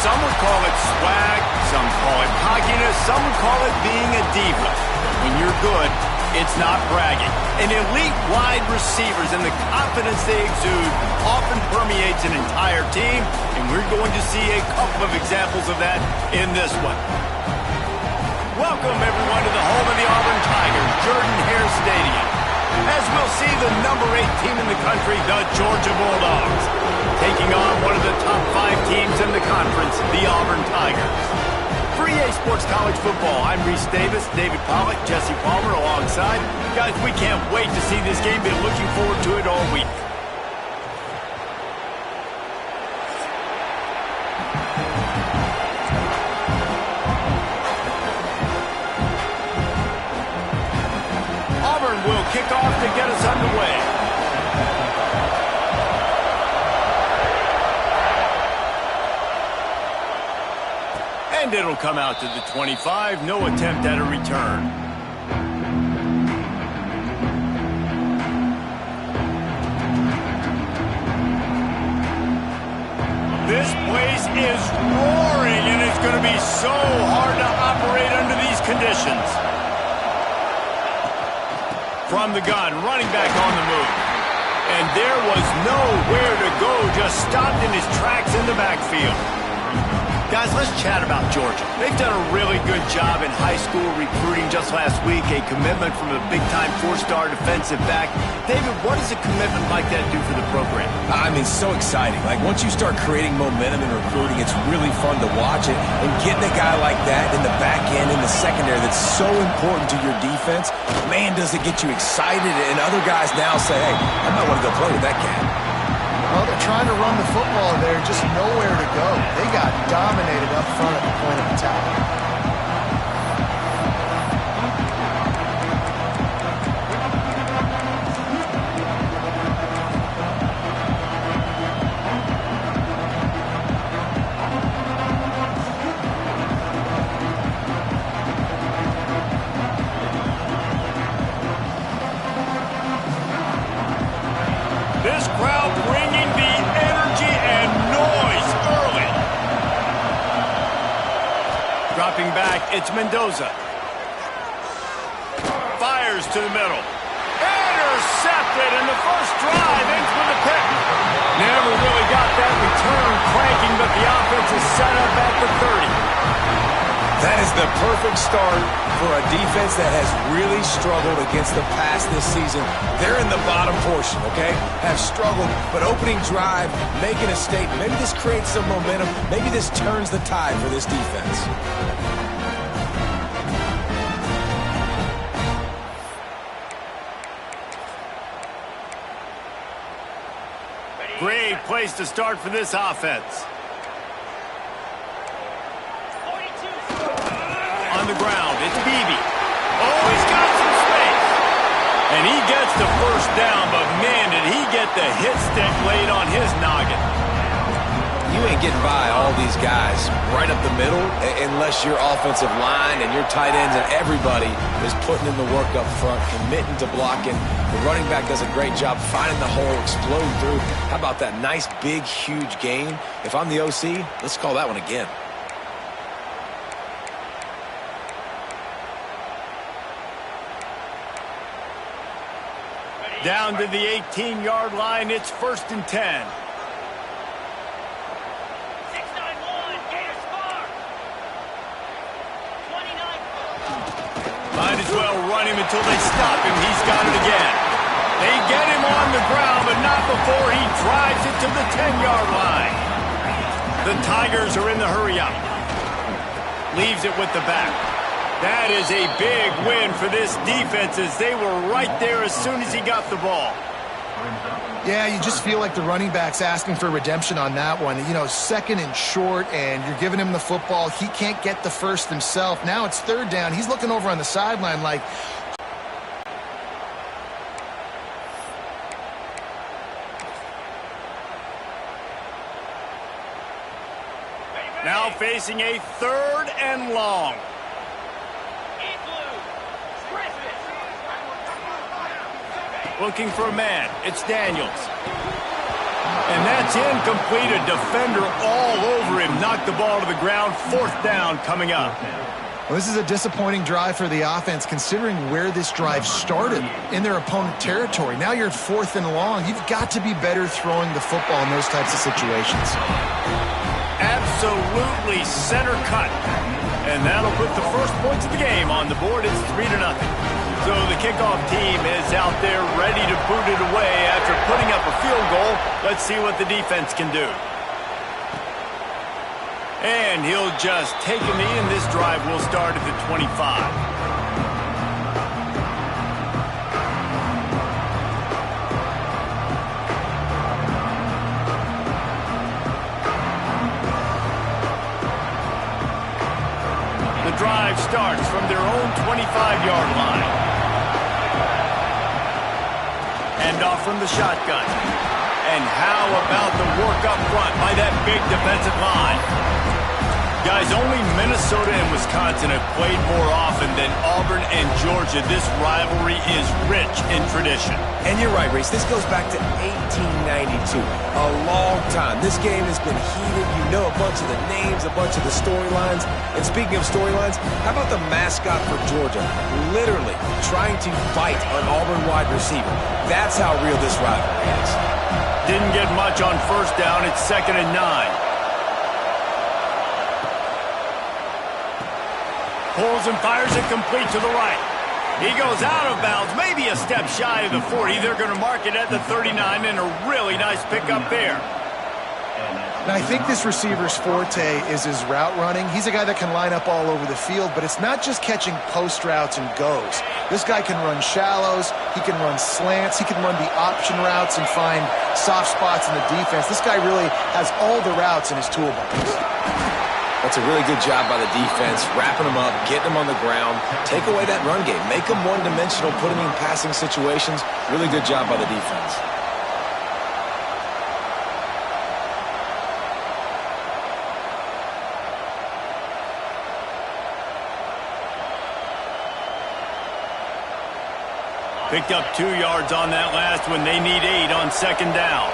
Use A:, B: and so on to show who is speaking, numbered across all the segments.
A: Some would call it swag, some call it cockiness, some would call it being a diva. When you're good, it's not bragging. And elite wide receivers and the confidence they exude often permeates an entire team, and we're going to see a couple of examples of that in this one. Welcome, everyone, to the home of the Auburn Tigers, Jordan-Hare Stadium. As we'll see the number 8 team in the country, the Georgia Bulldogs, taking on one of the top 5 teams in the conference, the Auburn Tigers. For EA Sports College Football, I'm Reese Davis, David Pollack, Jesse Palmer alongside. Guys, we can't wait to see this game. Been looking forward to it all week. Auburn will kick off to get us underway. And it'll come out to the 25. No attempt at a return. This place is roaring, and it's going to be so hard to operate under these conditions. From the gun, running back on the move. And there was nowhere to go, just stopped in his tracks in the backfield. Guys, let's chat about Georgia. They've done a really good job in high school recruiting just last week, a commitment from a big-time 4-star defensive back. David, what does a commitment like that do for the program?
B: I mean, so exciting. Like, once you start creating momentum in recruiting, it's really fun to watch it. And getting a guy like that in the back end, in the secondary, that's so important to your defense, man, does it get you excited. And other guys now say, hey, I might want to go play with that cat.
C: Well, they're trying to run the football there, just nowhere to go. They got dominated up front at the point of attack.
A: This crowd bringing the energy and noise early. Dropping back, it's Mendoza. Fires to the middle. Intercepted, and the first drive ends with a pick. Never really got that return cranking, but the offense is set up at the 30.
B: That is the perfect start for a defense that has really struggled against the pass this season. They're in the bottom portion, okay? Have struggled, but opening drive, making a statement. Maybe this creates some momentum. Maybe this turns the tide for this defense.
A: Great place to start for this offense. On the ground, it's Beebe. Oh, he's got some space. And he gets the first down, but man, did he get the hit stick laid on his noggin.
B: You ain't getting by all these guys right up the middle unless your offensive line and your tight ends and everybody is putting in the work up front, committing to blocking. The running back does a great job finding the hole, exploding through. How about that nice, big, huge gain? If I'm the OC, let's call that one again.
A: Down to the 18-yard line, it's 1st and 10. Might as well run him until they stop him. He's got it again. They get him on the ground, but not before he drives it to the 10-yard line. The Tigers are in the hurry-up. Leaves it with the back. That is a big win for this defense as they were right there as soon as he got the ball.
C: Yeah, you just feel like the running back's asking for redemption on that one. You know, 2nd and short, and you're giving him the football. He can't get the first himself. Now it's 3rd down. He's looking over on the sideline like...
A: Now facing a 3rd and long. Looking for a man. It's Daniels. And that's incomplete. A defender all over him. Knocked the ball to the ground. 4th down coming up.
C: Well, this is a disappointing drive for the offense, considering where this drive started in their opponent territory. Now you're at 4th and long. You've got to be better throwing the football in those types of situations.
A: Absolutely center cut. And that'll put the first points of the game on the board. It's 3-0. So the kickoff team is out there ready to boot it away after putting up a field goal. Let's see what the defense can do. And he'll just take a knee, and this drive will start at the 25. The drive starts from their own 25-yard line. Hand off from the shotgun. And how about the work up front by that big defensive line? Guys, only Minnesota and Wisconsin have played more often than Auburn and Georgia. This rivalry is rich in tradition.
B: And you're right, Reese. This goes back to 1892. A long time. This game has been heated. You know a bunch of the names, a bunch of the storylines. And speaking of storylines, how about the mascot for Georgia? Literally trying to fight an Auburn wide receiver. That's how real this rivalry is.
A: Didn't get much on 1st down. It's 2nd and 9. Pulls and fires it complete to the right. He goes out of bounds, maybe a step shy of the 40. They're going to mark it at the 39, and a really nice pickup there.
C: Now, I think this receiver's forte is his route running. He's a guy that can line up all over the field, but it's not just catching post routes and goes. This guy can run shallows, he can run slants, he can run the option routes and find soft spots in the defense. This guy really has all the routes in his toolbox.
B: That's a really good job by the defense, wrapping them up, getting them on the ground, take away that run game, make them one-dimensional, put them in passing situations. Really good job by the defense.
A: Picked up 2 yards on that last one. They need 8 on 2nd down.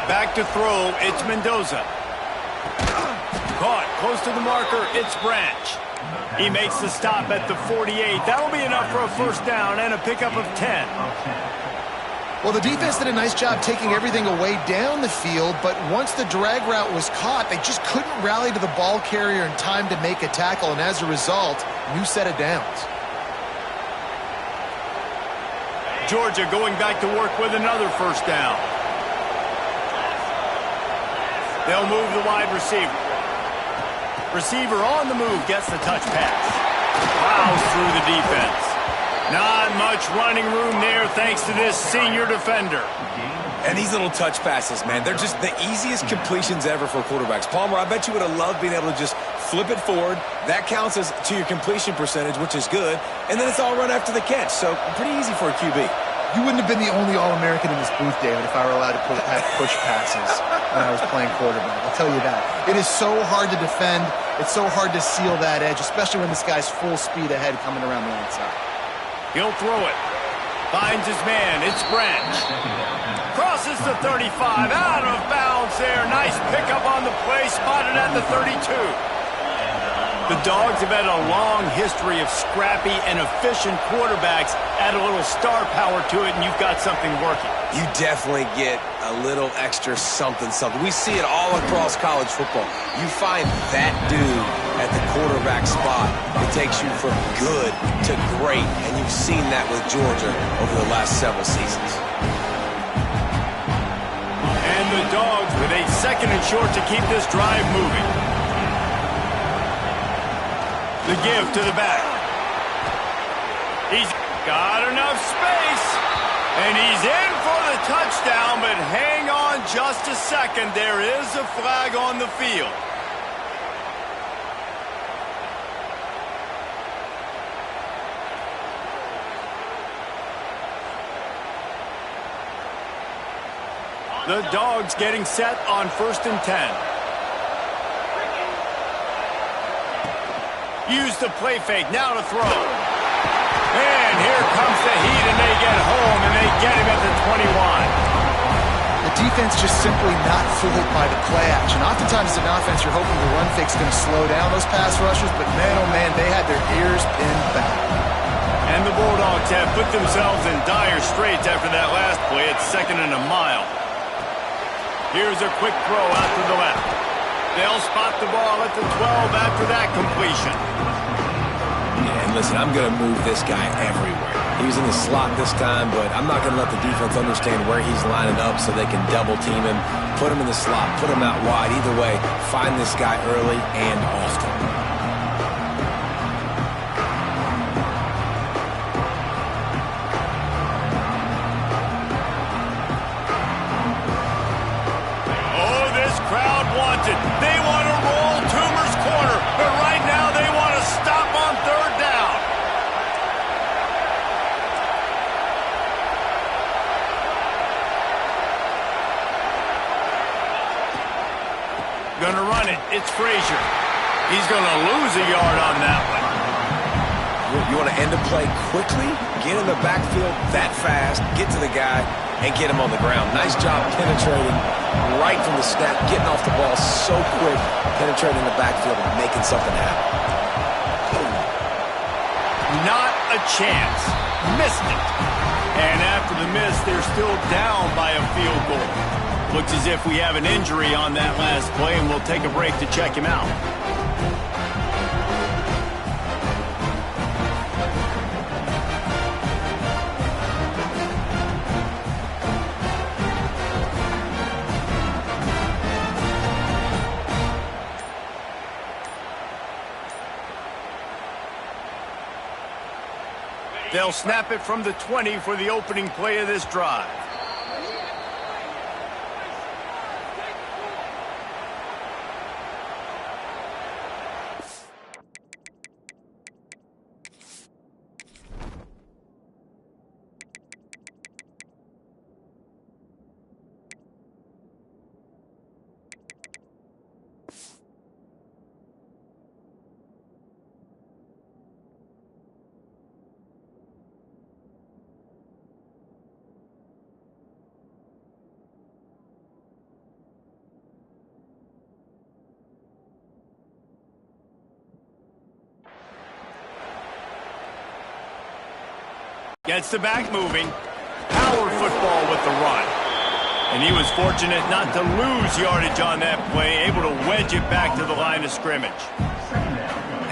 A: Back to throw, it's Mendoza. Caught, close to the marker, it's Branch. He makes the stop at the 48. That'll be enough for a 1st down and a pickup of 10.
C: Well, the defense did a nice job taking everything away down the field, but once the drag route was caught, they just couldn't rally to the ball carrier in time to make a tackle, and as a result, new set of downs.
A: Georgia going back to work with another 1st down. They'll move the wide receiver. Receiver on the move, gets the touch pass. Plows through the defense. Not much running room there thanks to this senior defender.
B: And these little touch passes, man, they're just the easiest completions ever for quarterbacks. Palmer, I bet you would have loved being able to just flip it forward. That counts as to your completion percentage, which is good. And then it's all run after the catch, so pretty easy for a QB.
C: You wouldn't have been the only All-American in this booth, David, if I were allowed to have push passes when I was playing quarterback. I'll tell you that. It is so hard to defend. It's so hard to seal that edge, especially when this guy's full speed ahead coming around the outside.
A: He'll throw it. Finds his man. It's Branch. Crosses the 35. Out of bounds there. Nice pickup on the play. Spotted at the 32. The Dogs have had a long history of scrappy and efficient quarterbacks. Add a little star power to it, and you've got something working.
B: You definitely get a little extra something. We see it all across college football. You find that dude at the quarterback spot. It takes you from good to great, and you've seen that with Georgia over the last several seasons.
A: And the Dogs with a 2nd and short to keep this drive moving. The give to the back. He's got enough space. And he's in for the touchdown, but hang on just a second. There is a flag on the field. The Dogs getting set on 1st and 10. Use the play fake, now to throw. And here comes the heat, and get him at the 21.
C: The defense just simply not fooled by the play action. Oftentimes as an offense, you're hoping the run fake's going to slow down those pass rushers, but man, oh man, they had their ears pinned back.
A: And the Bulldogs have put themselves in dire straits after that last play. It's 2nd and a mile. Here's a quick throw out to the left. They'll spot the ball at the 12 after that completion.
B: Yeah, and listen, I'm going to move this guy everywhere. He was in the slot this time, but I'm not going to let the defense understand where he's lining up so they can double team him, put him in the slot, put him out wide. Either way, find this guy early and often.
A: Oh, this crowd wants it. They want to roll Toomer's corner, but right now they want to stop on 3rd down. Gonna run it. It's Frazier. He's gonna lose a yard on that one.
B: You want to end a play quickly, get in the backfield that fast, get to the guy, and get him on the ground. Nice job penetrating right from the snap, getting off the ball so quick, penetrating the backfield and making something happen.
A: Not a chance. Missed it. And after the miss, they're still down by a field goal. Looks as if we have an injury on that last play, and we'll take a break to check him out. They'll snap it from the 20 for the opening play of this drive. Gets the back moving. Power football with the run. And he was fortunate not to lose yardage on that play, able to wedge it back to the line of scrimmage.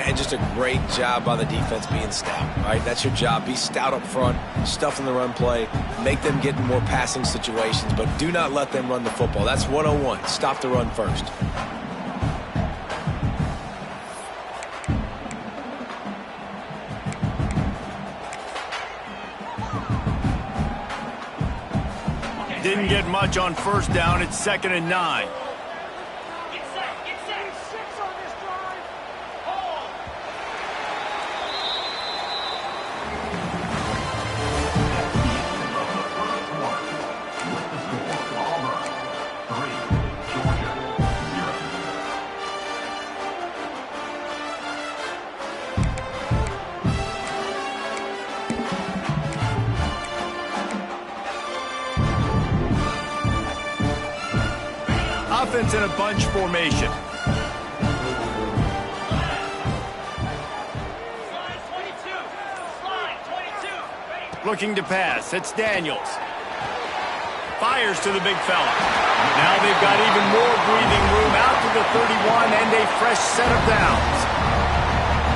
B: And just a great job by the defense being stout, right? That's your job. Be stout up front, stuff in the run play, make them get in more passing situations, but do not let them run the football. That's 101. Stop the run first.
A: Didn't get much on 1st down. It's 2nd and 9. Offense in a bunch formation. Looking to pass. It's Daniels. Fires to the big fella. Now they've got even more breathing room out to the 31 and a fresh set of downs.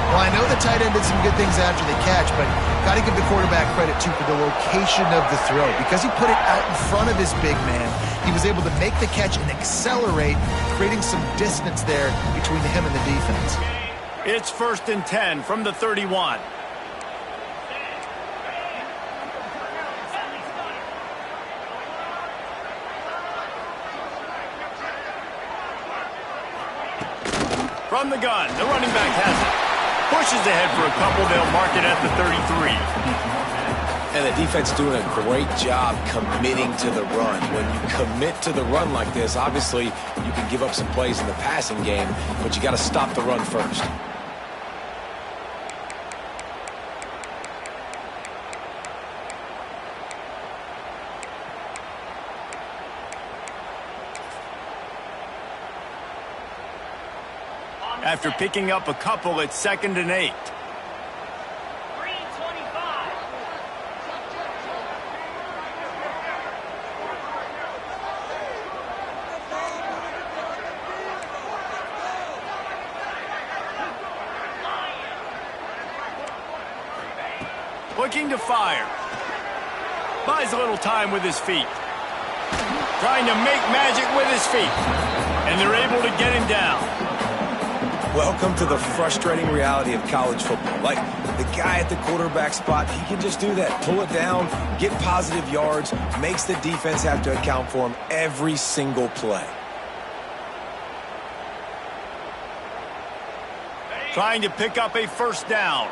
C: Well, I know the tight end did some good things after the catch, but got to give the quarterback credit, too, for the location of the throw. Because he put it out in front of his big man, he was able to make the catch and accelerate, creating some distance there between him and the defense.
A: It's 1st and 10 from the 31. From the gun, the running back has it. Pushes ahead for a couple. They'll mark it at the 33.
B: And the defense doing a great job committing to the run. When you commit to the run like this, obviously you can give up some plays in the passing game, but you got to stop the run first.
A: after picking up a couple at 2nd and 8. Looking to fire. Buys a little time with his feet. Trying to make magic with his feet. And they're able to get him down.
B: Welcome to the frustrating reality of college football. Like, the guy at the quarterback spot, he can just do that. Pull it down, get positive yards, makes the defense have to account for him every single play.
A: Trying to pick up a first down.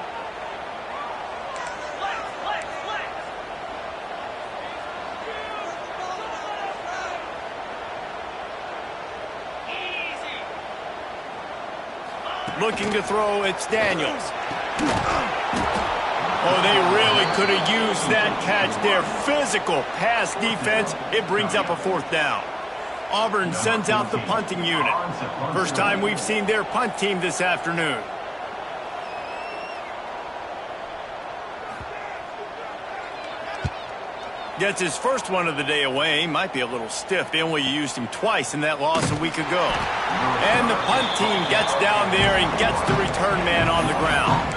A: Looking to throw, it's Daniels. Oh, they really could have used that catch there. Physical pass defense. It brings up a 4th down. Auburn sends out the punting unit. First time we've seen their punt team this afternoon. Gets his first one of the day away. Might be a little stiff. They only used him twice in that loss a week ago. And the punt team gets down there and gets the return man on the ground.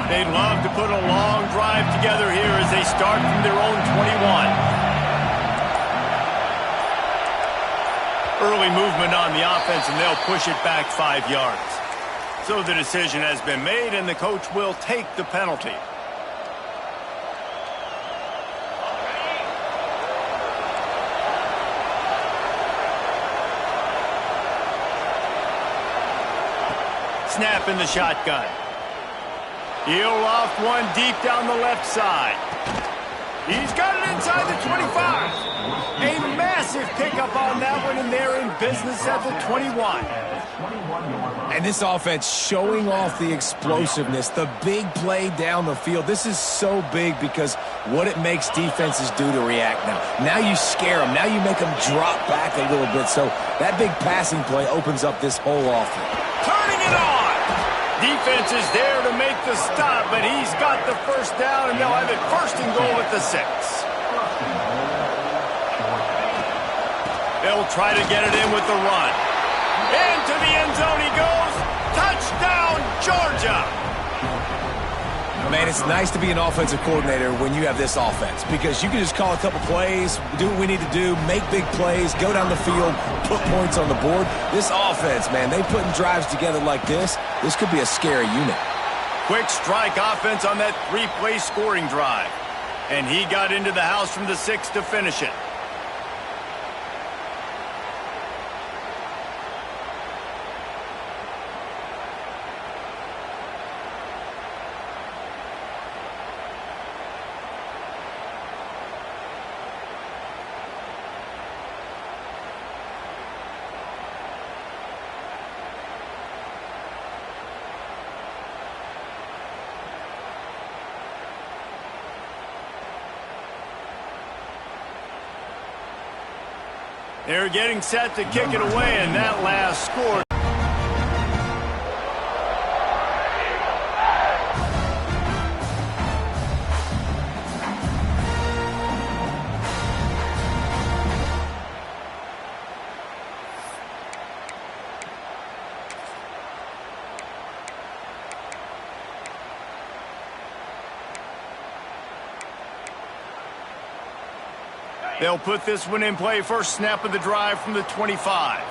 A: They'd love to put a long drive together here as they start from their own 21. Early movement on the offense, and they'll push it back 5 yards. So the decision has been made, and the coach will take the penalty. Snap in the shotgun. He'll loft one deep down the left side. He's got it inside the 25. A massive pickup on that one, and they're in business at the 21.
B: And this offense showing off the explosiveness, the big play down the field. This is so big because what it makes defenses do to react now. Now you scare them. Now you make them drop back a little bit. So that big passing play opens up this whole offense.
A: Turning it on. Defense is there to make the stop, but he's got the first down, and they'll have it 1st and goal at the 6. They'll try to get it in with the run. Into the end zone he goes. Touchdown, Georgia.
B: Man, it's nice to be an offensive coordinator when you have this offense because you can just call a couple plays, do what we need to do, make big plays, go down the field, put points on the board. This offense, man, they putting drives together like this. This could be a scary unit.
A: Quick strike offense on that 3-play scoring drive. And he got into the house from the 6 to finish it. They're getting set to kick it away, and that last score. They'll put this one in play. First snap of the drive from the 25.